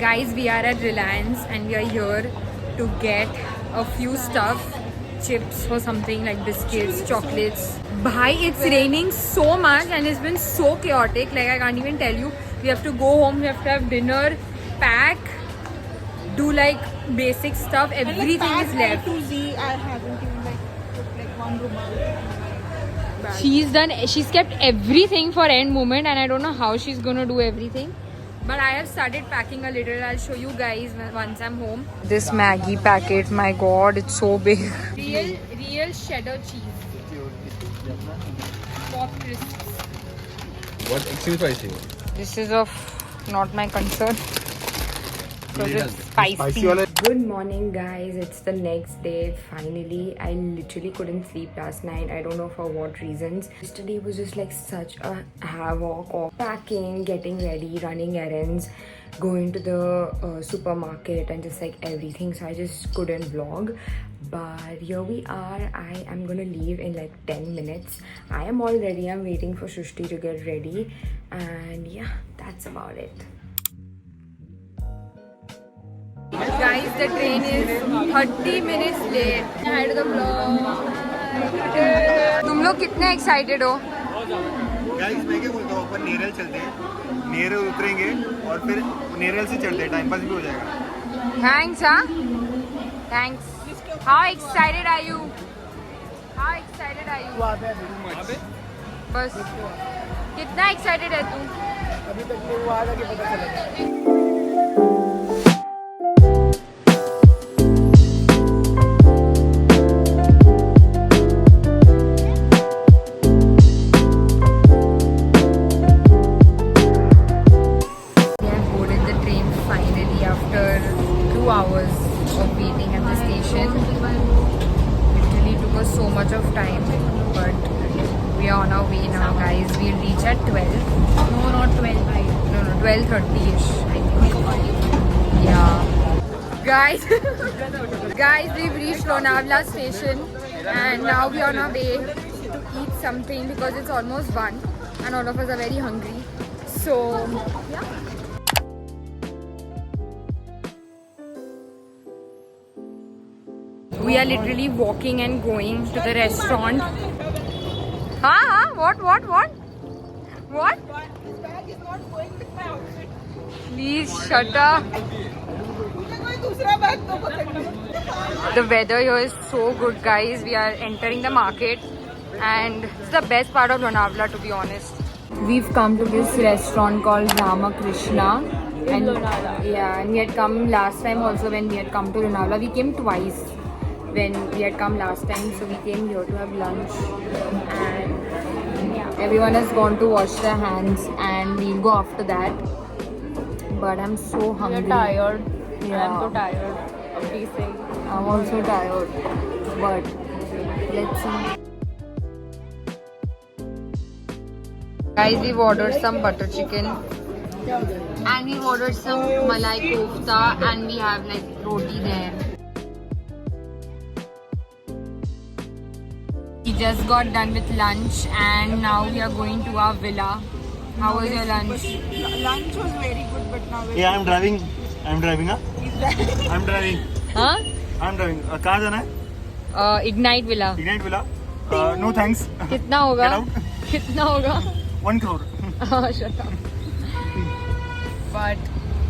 Guys, we are at Reliance and we are here to get a few stuff, chips or something like biscuits, chocolates. Bhai, it's raining so much and it's been so chaotic. Like I can't even tell you. We have to go home, we have to have dinner, pack, do like basic stuff. Everything is left. To Z, I haven't even put one rumal. She's kept everything for end moment and I don't know how she's gonna do everything. But I have started packing a little. I'll show you guys once I'm home. This Maggie packet, my god, it's so big. Real cheddar cheese. Pop crisps. What extra spicy? This is of not my concern. Because it's spicy. Good morning guys, it's the next day. Finally, I literally couldn't sleep last night. I don't know for what reasons. Yesterday was just like such a havoc of packing, getting ready, running errands, going to the supermarket and just like everything. So I just couldn't vlog. But here we are. I am gonna leave in like 10 minutes. I am all ready. I'm waiting for Shushti to get ready. And yeah, that's about it. Guys, the train is 30 minutes late. Hi to the vlog. तुम लोग कितने excited हो? Guys, मैं क्या बोलता हूँ, अपन नेरल चलते हैं, नेरल उतरेंगे और फिर नेरल से चलते हैं, टाइम पास भी हो जाएगा. Thanks, huh? Thanks. How excited are you? How excited are you? बस कितना excited है तू? अभी तक वो आ जाके पता चलेगा. Hours of waiting at the station. It really took us so much of time, but we are on our way now, guys. We'll reach at 12. No, not 12, right? No, 12:30ish, I think. Yeah. Guys, guys, we've reached Lonavala station and now we are on our way to eat something because it's almost 1 and all of us are very hungry. So, yeah. We are literally walking and going to the restaurant. Huh? What? What? This bag is not going with my outfit. Please shut up. The weather here is so good, guys. We are entering the market and it's the best part of Lonavala, to be honest. We've come to this restaurant called Ramakrishna. And yeah, and we had come last time also when we had come to Lonavala. We came twice when we had come last time, so we came here to have lunch and yeah, everyone has gone to wash their hands and we'll go after that. But I'm so hungry. You're tired. Yeah. I'm so tired of these things. I'm also tired, but let's see. Guys, we've ordered some butter chicken and we've ordered some malai kofta and we have like roti there. We just got done with lunch and now we are going to our villa. How was your lunch? Lunch was very good, but now Yeah, I'm driving. I'm driving, huh? I'm driving. Huh? I'm driving. कहाँ जाना है? Ignite Villa. Ignite Villa. No thanks. कितना होगा? Get out. कितना होगा? 1 crore. Shut up. But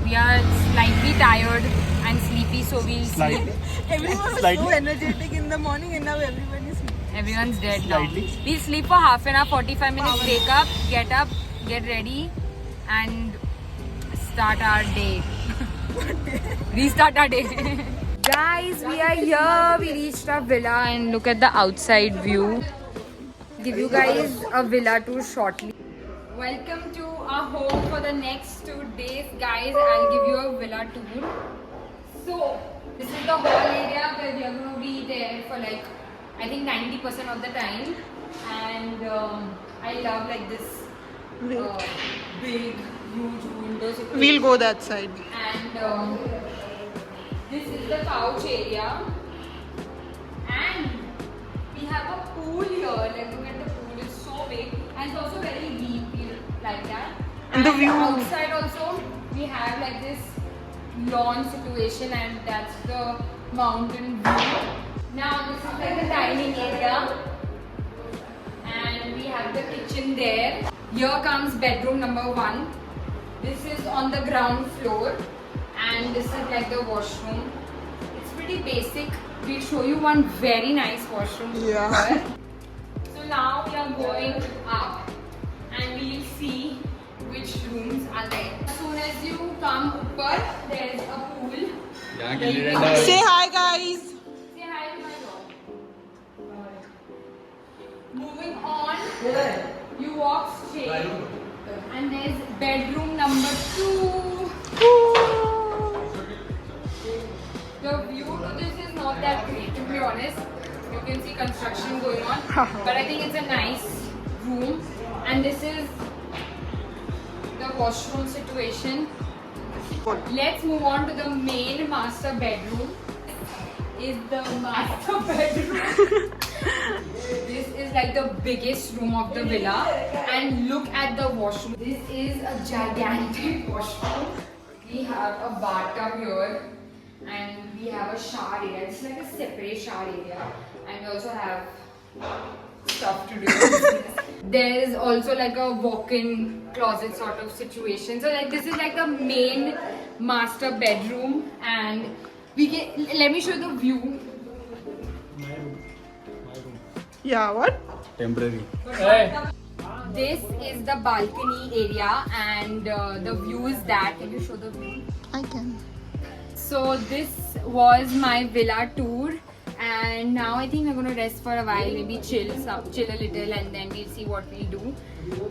we are slightly tired and sleepy, so we'll sleep. everyone was so Slightly. energetic in the morning, and now everyone is. Everyone's dead now. Slightly. We'll sleep for half an hour, 45 minutes, wake up, get ready, and start our day. Restart our day. Guys, we are here. We reached our villa and look at the outside view. Give you guys a villa tour shortly. Welcome to our home for the next 2 days, guys. I'll give you a villa tour. So, this is the hall area where we are going to be there for like, I think 90% of the time. And I love like this big, huge windows. We'll go that side. And this is the couch area. And we have a pool here. Like look at the pool, it's so big. And it's also very deep, like that. And the view. Outside also, we have like this lawn situation, and that's the mountain view. Now this is like the dining area, and we have the kitchen there. Here comes bedroom number 1. This is on the ground floor, and this is like the washroom. It's pretty basic. We'll show you one very nice washroom. Yeah. So now we are going up, and we'll see which rooms are there. As soon as you come upper, there's a pool. Say hi, guys. Say hi to my dog. Moving on, you walk straight, and there's bedroom number 2. The view to this is not that great, to be honest. You can see construction going on, but I think it's a nice room. And this is the washroom situation. Let's move on to the main master bedroom. This is the master bedroom. This is like the biggest room of the villa, and look at the washroom. This is a gigantic washroom. We have a bathtub here, and we have a shower area. It's like a separate shower area, and we also have stuff to do. There is also like a walk-in closet sort of situation. So like this is like the main master bedroom, and we can let me show the view. Yeah, what? Temporary. This is the balcony area, and the view is that. Can you show the view? I can. So this was my villa tour, and now I think we're gonna rest for a while, maybe chill a little, and then we'll see what we'll do.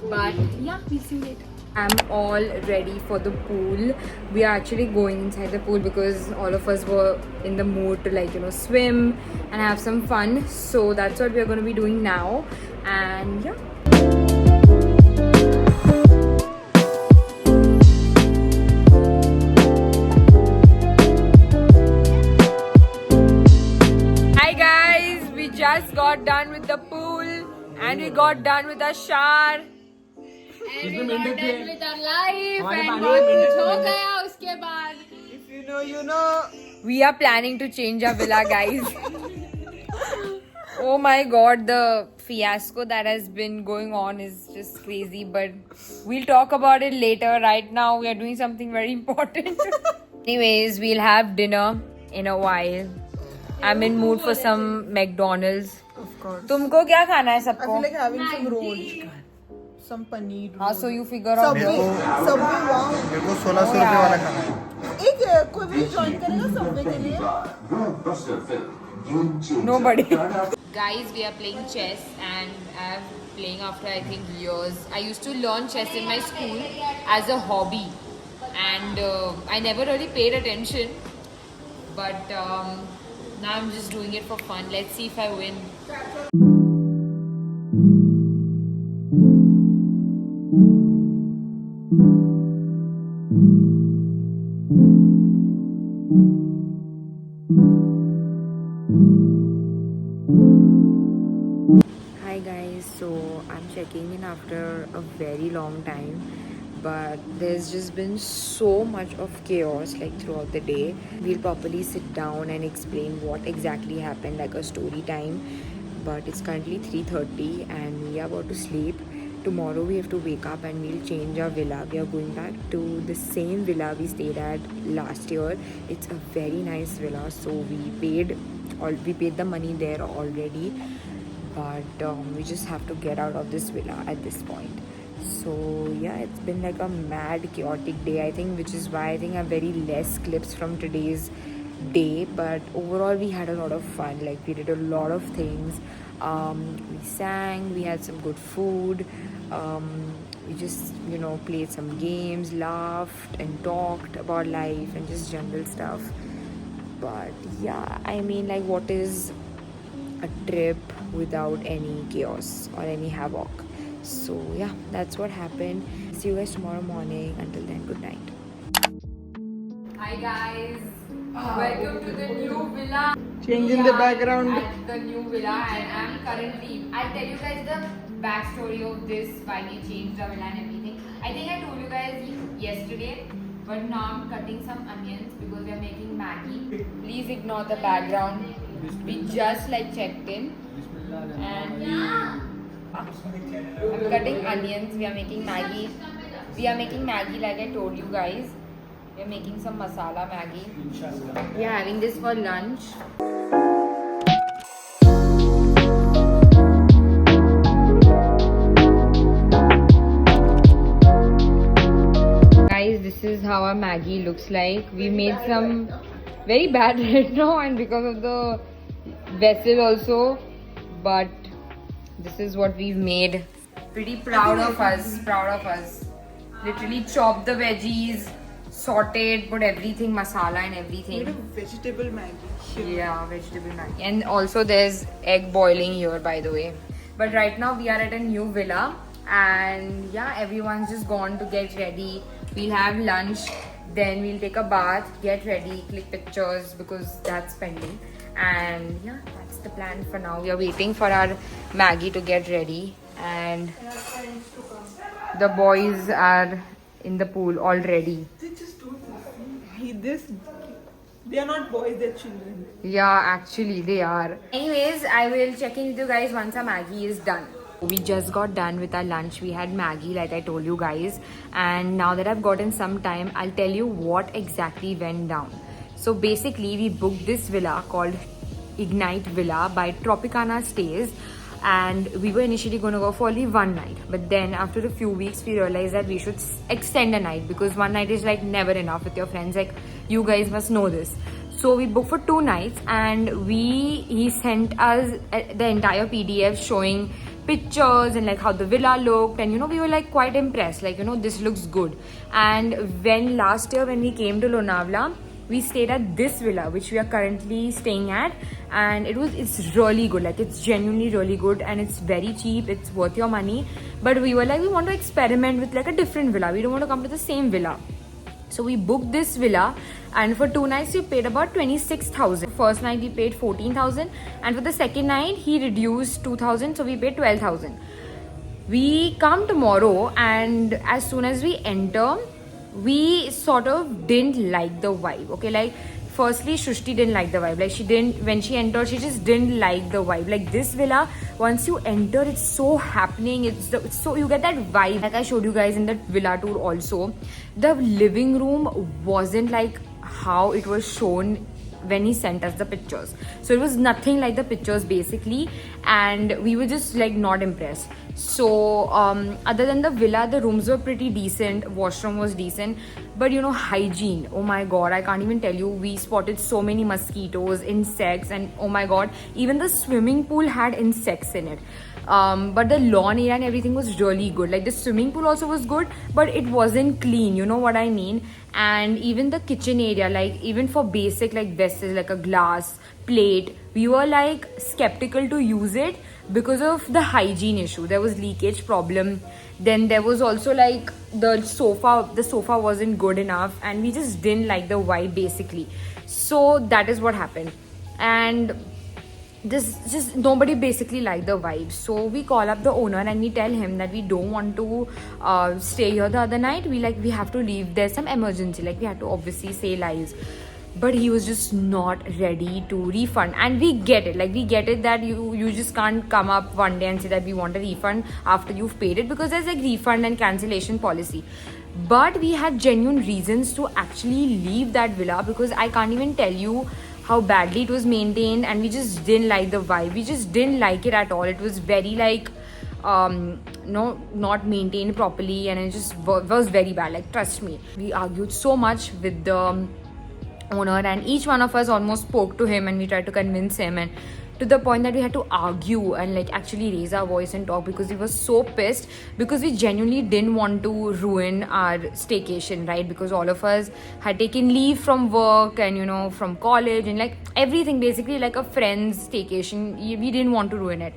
But yeah, we'll see later. I'm all ready for the pool. We are actually going inside the pool because all of us were in the mood to, like, you know, swim and have some fun. So that's what we're gonna be doing now, and yeah. Just got done with the pool, and we got done with our shower, and we got done with our life, and बहुत कुछ हो गया उसके बाद. If you know, you know. We are planning to change our villa, guys. Oh my god, the fiasco that has been going on is just crazy, but we'll talk about it later. Right now we are doing something very important. Anyways, we'll have dinner in a while. I'm in mood for some McDonald's. Of course. तुमको क्या खाना है I सबको? feel like having some rolls. Some paneer हाँ, rolls. so you figure out. Subway. Subway, wow. मेरे को 1600 रुपए वाला खाना है. एक कोई भी join करेगा Subway के लिए? Nobody. Guys, we are playing chess, and I'm playing after I think years. I used to learn chess in my school as a hobby, and I never really paid attention. But now I'm just doing it for fun. Let's see if I win. Hi guys, so I'm checking in after a very long time, but there's just been so much of chaos like throughout the day. We'll properly sit down and explain what exactly happened, like a story time. But it's currently 3:30 and we are about to sleep. Tomorrow we have to wake up and we'll change our villa. We are going back to the same villa we stayed at last year. It's a very nice villa, so we paid the money there already, but we just have to get out of this villa at this point. So yeah, it's been like a mad chaotic day, I think, which is why I think I have very less clips from today's day. But overall we had a lot of fun. Like, we did a lot of things. We sang, we had some good food, we just, you know, played some games, laughed and talked about life and just general stuff. But yeah, I mean, like, what is a trip without any chaos or any havoc? So yeah, that's what happened. See you guys tomorrow morning. Until then, good night. Hi guys, welcome to the new villa. Change in the background. At the new villa, and I'm currently, I'll tell you guys the backstory of this, why we changed the villa and everything. I think I told you guys yesterday, but now I'm cutting some onions because Please ignore the background. We just like checked in and I'm cutting onions. We are making Maggie. We are making Maggie like I told you guys. We are making some masala Maggie. We are having this for lunch. Guys, this is how our Maggie looks like. We made some very bad right now and because of the vessel also, but this is what we've made. Pretty proud of us. Literally chopped the veggies, sauteed, put everything, masala and everything. Vegetable Maggie. Yeah, vegetable Maggie. And also there's egg boiling here, by the way. But right now we are at a new villa and yeah, everyone's just gone to get ready. We'll have lunch, then we'll take a bath, get ready, click pictures because that's pending. And yeah, that's the plan for now. We are waiting for our Maggie to get ready and the boys are in the pool already. They just don't listen. They are not boys, they're children. Yeah, actually they are. Anyways, I will check in with you guys once our Maggie is done. We just got done with our lunch. We had Maggie like I told you guys. And now that I've gotten some time, I'll tell you what exactly went down. So basically, we booked this villa called Ignite Villa by Tropicana Stays. And we were initially going to go for only one night. But then after a few weeks, we realized that we should extend a night. Because one night is like never enough with your friends. Like you guys must know this. So we booked for 2 nights. And he sent us the entire PDF showing pictures and like how the villa looked, and we were like quite impressed, like this looks good. And when last year when we came to Lonavala, we stayed at this villa which we are currently staying at, and it's really good, like it's genuinely really good and it's very cheap, it's worth your money. But we were like, we want to experiment with like a different villa, we don't want to come to the same villa. So we booked this villa, and for 2 nights we paid about 26,000. First night we paid 14,000, and for the second night he reduced 2,000, so we paid 12,000. We come tomorrow, and as soon as we enter, we sort of didn't like the vibe. Okay, like firstly, Shushti didn't like the vibe. Like when she entered, she just didn't like the vibe. Like this villa, once you enter, it's so happening. It's so you get that vibe. Like I showed you guys in the villa tour also, the living room wasn't like how it was shown when he sent us the pictures. So it was nothing like the pictures basically, and we were just like not impressed. So other than the villa, the rooms were pretty decent, washroom was decent, but hygiene, oh my god, I can't even tell you. We spotted so many mosquitoes, insects, and oh my god, even the swimming pool had insects in it. But the lawn area and everything was really good. Like the swimming pool also was good, but it wasn't clean, you know what I mean. And even the kitchen area, like even for basic like vessels, like a glass plate, we were like skeptical to use it because of the hygiene issue. There was leakage problem. Then there was also like the sofa wasn't good enough, and we just didn't like the vibe basically. So that is what happened, and this just nobody basically liked the vibe. So we call up the owner and we tell him that we don't want to stay here the other night. We have to leave. There's some emergency, like we had to obviously say lies. But he was just not ready to refund, and we get it. Like we get it that you just can't come up one day and say that we want a refund after you've paid it, because there's like refund and cancellation policy. But we had genuine reasons to actually leave that villa, because I can't even tell you how badly it was maintained, and we just didn't like the vibe. We just didn't like it at all. It was very like not maintained properly, and it just was very bad. Like trust me, we argued so much with the owner, and each one of us almost spoke to him and we tried to convince him, and to the point that we had to argue and like actually raise our voice and talk, because we were so pissed, because we genuinely didn't want to ruin our staycation, right? Because all of us had taken leave from work and from college and like everything, basically like a friend's staycation. We didn't want to ruin it.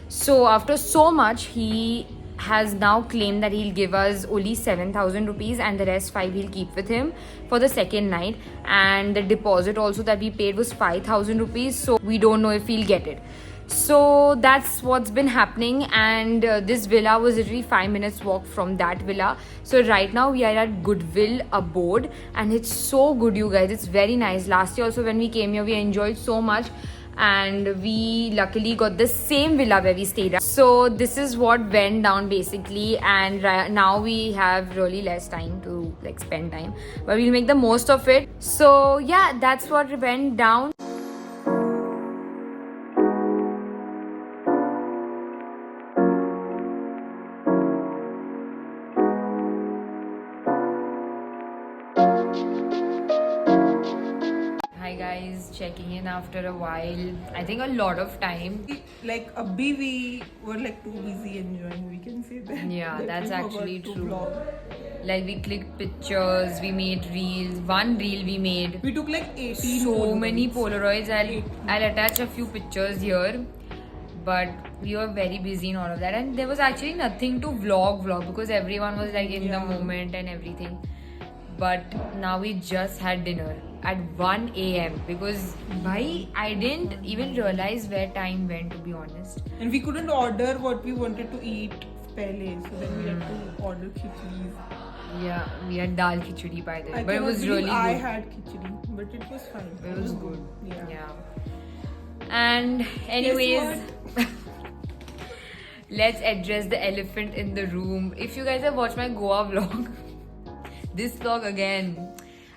So after so much, he has now claimed that he'll give us only 7,000 rupees, and the rest 5 he'll keep with him for the second night. And the deposit also that we paid was 5,000 rupees, so we don't know if he'll get it. So that's what's been happening, and this villa was literally 5 minutes walk from that villa. So right now we are at Goodwill Abode, and it's so good, you guys. It's very nice. Last year also when we came here, we enjoyed so much, and we luckily got the same villa where we stayed at. So this is what went down basically, and now we have really less time to like spend time, but we'll make the most of it. So yeah, that's what went down. Hi guys, checking in after a while. I think a lot of time. Like abhi we were like too busy enjoying, we can say that. Yeah, That that's we forgot actually to true. vlog. Like we clicked pictures, we made reels. One reel we made. We took like 18 So many Polaroids. Polaroids. I'll attach a few pictures here. But we were very busy in all of that, and there was actually nothing to vlog because everyone was like in the moment and everything. But now we just had dinner at 1 a.m. because I didn't even realize where time went, to be honest. And we couldn't order what we wanted to eat pehle, so then we had to order khichdi. Yeah, we had dal khichdi by the way, I but it cannot was believe really I good. had khichdi, but it was fine. It was good. Yeah. And anyways, let's address the elephant in the room. If you guys have watched my Goa vlog, this vlog again,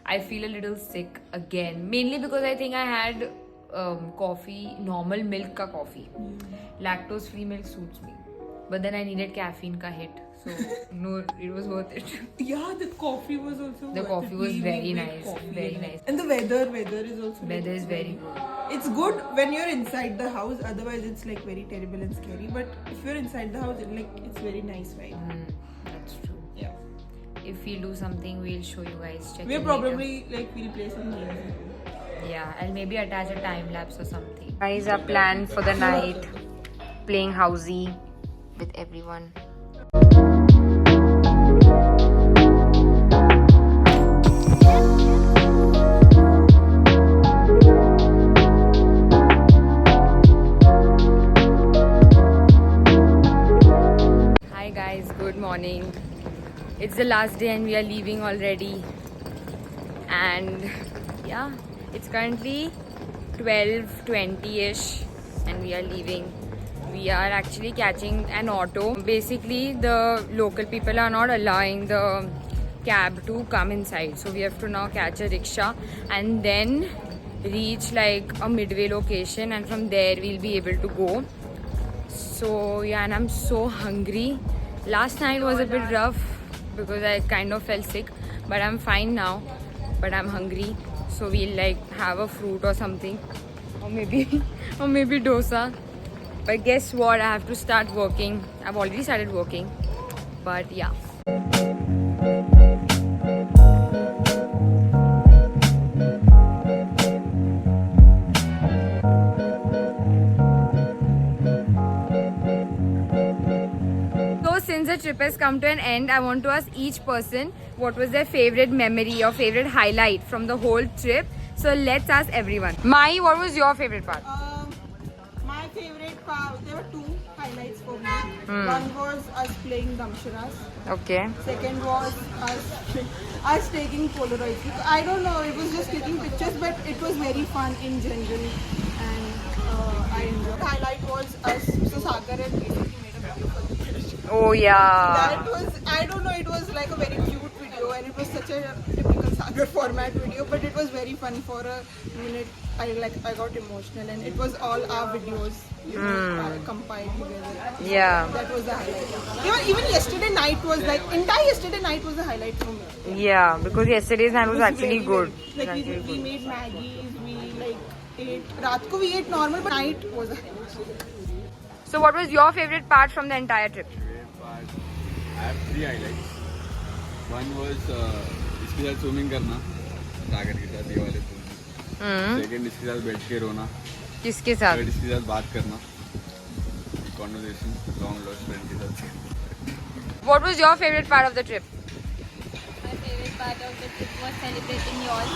I feel a little sick again. Mainly because I think I had coffee, normal milk ka coffee. Lactose free milk suits me. But then I needed caffeine ka hit. So no, it was worth it. Yeah, the coffee was also. The worth coffee it. was We very made nice, coffee very and- nice. And the weather is also. Weather is very good. It's good when you're inside the house. Otherwise, it's like very terrible and scary. But if you're inside the house, it's very nice vibe. That's true. Yeah. If we do something, we'll show you guys. Check We're in probably we'll play some games. later. Yeah, I'll maybe attach a time lapse or something. Guys, our plan for the night: playing housey with everyone. Hi guys, good morning. It's the last day and we are leaving already. And yeah, it's currently 12:20ish and we are leaving. We are actually catching an auto. Basically, the local people are not allowing the cab to come inside, so we have to now catch a rickshaw and then reach like a midway location, and from there we'll be able to go. So yeah, and I'm so hungry. Last night was a bit rough because I kind of felt sick, but I'm fine now. But I'm hungry, so we'll like have a fruit or something, or maybe dosa. But guess what? I have to start working. I've already started working, but yeah. So since the trip has come to an end, I want to ask each person what was their favorite memory or favorite highlight from the whole trip. So let's ask everyone. Mai, what was your favorite part? My favorite part, there were two highlights for me. One was us playing Damsharas. Okay. Second was us taking Polaroids. I don't know, it was just taking pictures, but it was very fun in general, and I enjoyed. The highlight was us, so Sagar and basically made a video for the fish. Oh yeah. That was, I don't know, it was like a very cute video, and it was such a typical Sagar format video, but it was very funny. For a minute, I got emotional, and it was all our videos, compiled together. Yeah. That was the highlight. Even yesterday night was like, entire yesterday night was the highlight for me. Yeah, because yesterday's night was It actually very, good. Like we made Maggies, we like ate. Raat ko we ate normal, but night was a highlight. So what was your favorite part from the entire trip? I have three highlights. One was इसके साथ swimming करना, सागर के साथ ये वाले pool. Second इसके साथ बैठ के रोना. किसके साथ? Third इसके साथ बात करना. Conversation, long lost friend के साथ. What was your favorite part of the trip? My favorite part of the trip was celebrating y'all.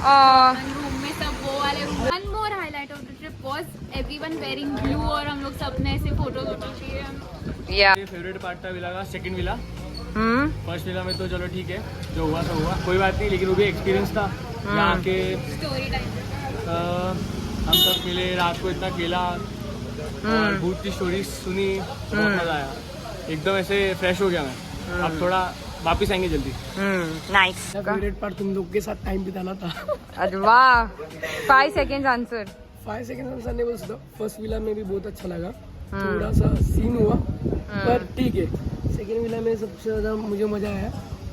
Uh, And room में सब वो वाले room. One more highlight of the trip trip was everyone wearing blue और हम लोग सब ने ऐसे फोटो लिए. Yeah. ये फेवरेट पार्ट था विला का second villa. Hmm. First villa में तो चलो ठीक है, जो हुआ तो हुआ, कोई बात नहीं, लेकिन वो भी एक्सपीरियंस था. यहाँ के Story time. हम सब मिले, रात को इतना खेला और भूत की स्टोरी सुनी, बहुत मजा आया. एकदम ऐसे फ्रेश हो गया मैं. अब थोड़ा वापिस आएंगे जल्दी. Nice. फेवरेट पार्ट तुम लोग के साथ टाइम बिताना था. अरे वाह. 5 seconds answer. 5 सेकंड आंसर नहीं बोल सकता. फर्स्ट विला में भी बहुत अच्छा लगा, थोड़ा सा सीन हुआ पर ठीक है. सेकंड विला में सबसे ज्यादा मुझे मजा आया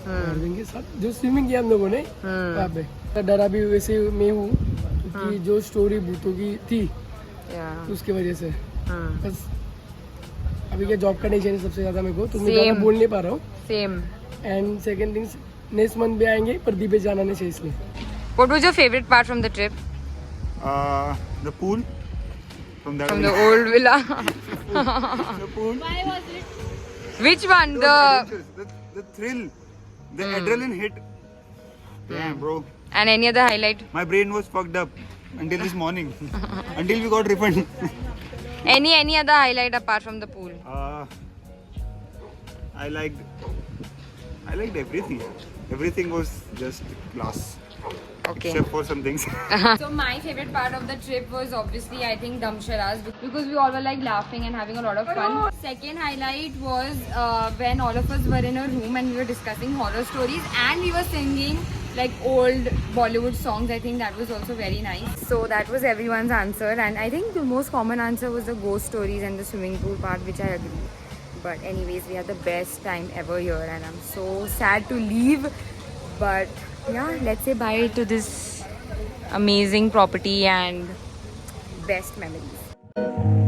अरविंद के साथ जो स्विमिंग किया हम लोगों ने वहाँ पे. डरा भी वैसे मैं हूँ क्योंकि जो स्टोरी भूतों की थी Yeah. उसकी वजह से बस अभी क्या जॉब का टेंशन है सबसे ज्यादा मेरे को, तो मैं ज्यादा बोल नहीं पा रहा हूँ. Same. And second things next month भी आएंगे पर दीपे जाना नहीं चाहिए इसलिए. What was your favorite part from the trip? The pool. From that. From the old villa. The pool. Why was it? Which one? It was The adventurous. The thrill, the adrenaline hit. Damn, bro. and any other highlight? My brain was fucked up until this morning. Until we got refund. Any other highlight apart from the pool? I liked everything. Everything was just class. Okay. Except for some things. So my favorite part of the trip was obviously I think Damsharas because we all were like laughing and having a lot of fun. Second highlight was when all of us were in a room and we were discussing horror stories and we were singing like old Bollywood songs. I think that was also very nice. So that was everyone's answer and I think the most common answer was the ghost stories and the swimming pool part, which I agree. But anyways, we had the best time ever here and I'm so sad to leave. But yeah, let's say bye to this amazing property and best memories.